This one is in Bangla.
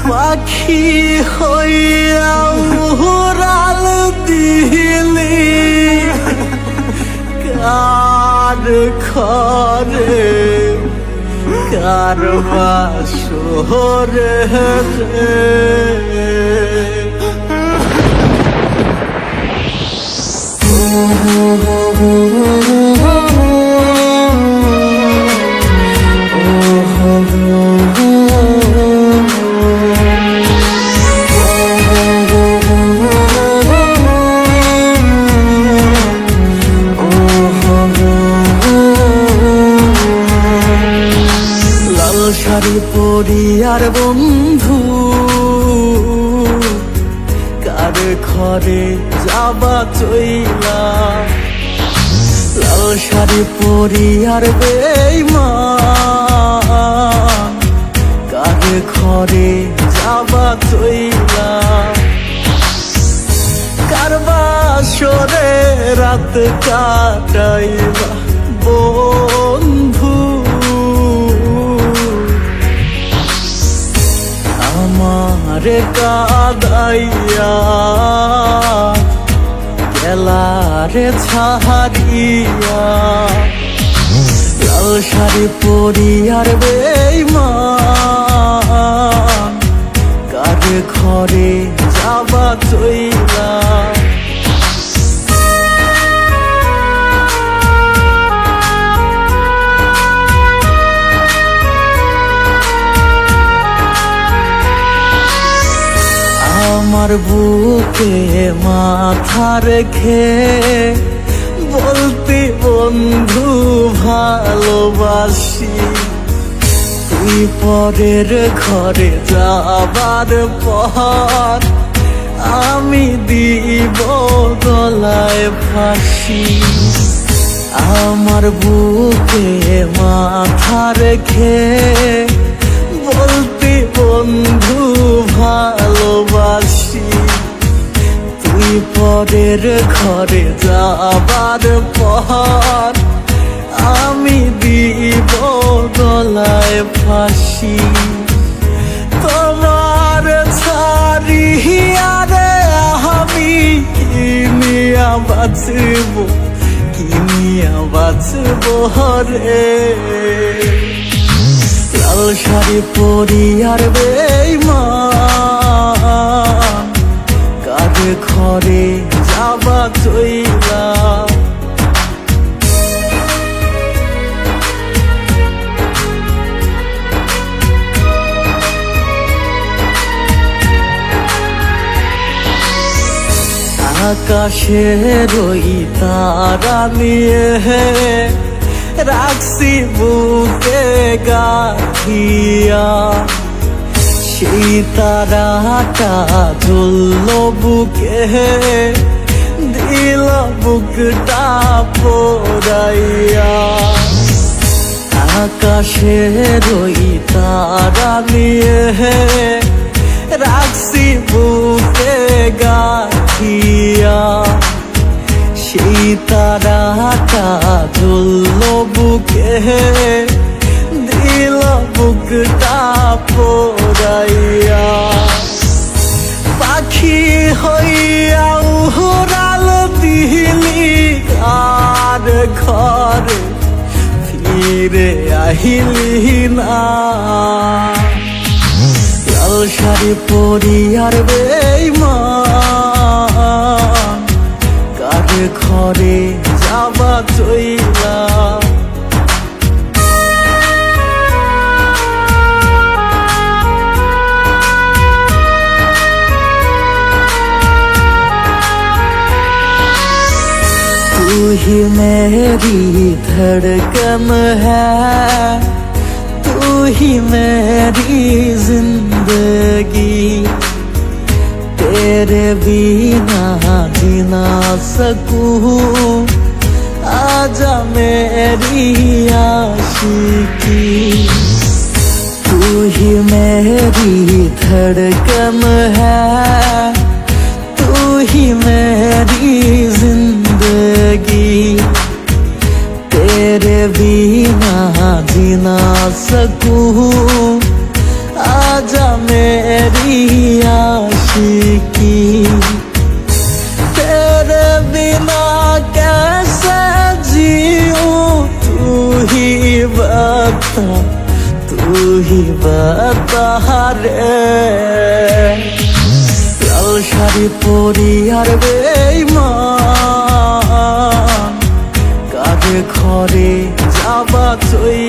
পাখি হইয়া উড়াল দিলি কার ঘরে কার বাসরে শাড়ি পরিয়ার বন্ধু কার ঘরে যাবা চইলা লাল শাড়ি পরিয়ার বেঈমান কার ঘরে যাবা চইলা কার বাসরে রাত কাটাইবা বন্ধু আমারে কাদাইয়া গেলারে ছাড়িয়া লাল শাড়ি পরিয়ার বেঈমান কার ঘরে যাবা চইলা আমার বুকে মাথা রেখে বলতে বন্ধু ভালোবাসি তুই পরের ঘরে যাবার পর আমি দিব গলায় ফাঁসি আমার বুকে মাথা রেখে বলতে বন্ধু ভালোবাসি তুই পরের ঘরে যাবার পর আমি দিব গলায় ফাঁসি তোমার ছাড়িয়া রে আমি কিনিয়া বাঁচব রে লাল শাড়ি পরিয়ার বেঈমান কার ঘরে যাবা চইলা আকাশের ওই তারা নিয়ে রাখছি বুকে গাথিয়া সেই তারাটা জ্বলল বুকে দিল বুকটা পোড়াইয়া আকাশের ওই তারা নিয়ে রাখছি বুকে গাথিয়া সেই তারাটা জ্বলল বুকে দিল বুকটা পোড়াইয়া পাখি হইয়া উড়াল দিলি কার ঘরে ফিরে আহিলি না লাল শাড়ি পরিয়ার বেঈমান কার ঘরে যাবা চইলা तू ही मेरी धड़कन है तू ही मेरी जिंदगी तेरे बिना जी ना सकूं आजा मेरी आशिकी तू ही मेरी धड़कन है तू ही मेरी जिंदगी तेरे बिना जी ना सकूं आजा मैं मेरी आशिकी तेरे बिना कैसे जीऊं तू ही बता रे লাল শাড়ি পরি আর বেঈমান কাঁধে খড়ে যাবা চই